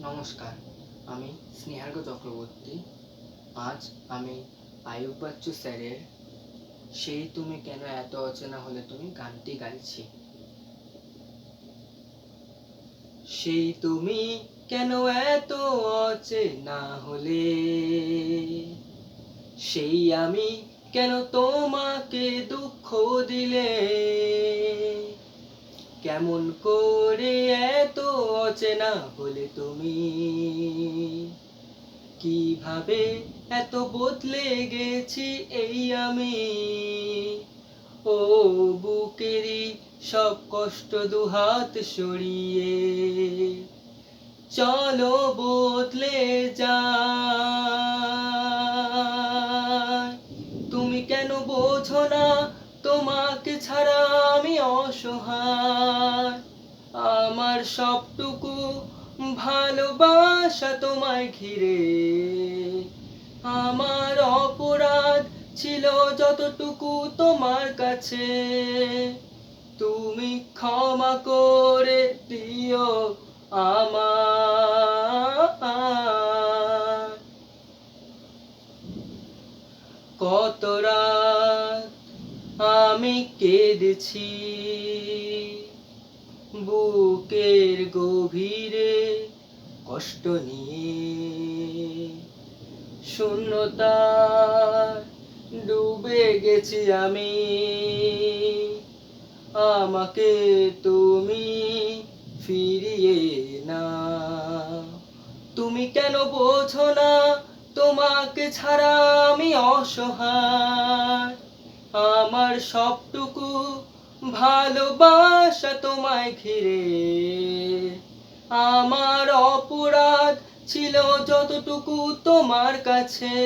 নমস্কার, আমি স্নেহার্ঘ চক্রবর্তী। আজ আমি আয়ুব বাচ্চু স্যারের সেই তুমি কেন এত অচেনা হলে তুমি গানটি গাইছি। সেই তুমি কেন এত অচেনা হলে, সেই আমি কেন তোমাকে দুঃখ দিলে, কেমন করে এত অচেনা হলে তুমি, কিভাবে এত বদলে গেছি এই আমি। ও বুকেরই সব কষ্ট দুহাত সরিয়ে চলো বদলে যাই। তুমি কেন বোঝো না তোমাকে ছাড়া আমি অসহায়। আমার সবটুকু ভালোবাসা তোমায় ঘিরে, আমার অপরাধ ছিল যতটুকু তোমার কাছে, তুমি ক্ষমা করে দিও আমার। কত রাত আমি কেঁদেছি বুকের গভীরে কষ্ট নিয়ে, শূন্যতায় ডুবে গেছি আমি। আমাকে তুমি ফিরিয়ে নাও। তুমি কেন বোঝো না তোমাকে ছাড়া আমি অসহায়। আমার সবটুকু ভালোবাসা তোমায় ঘিরে, আমার অপরাধ ছিল যতটুকু তোমার কাছে,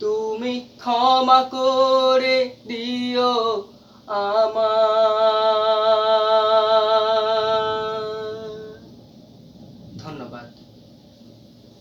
তুমি ক্ষমা করে দিও।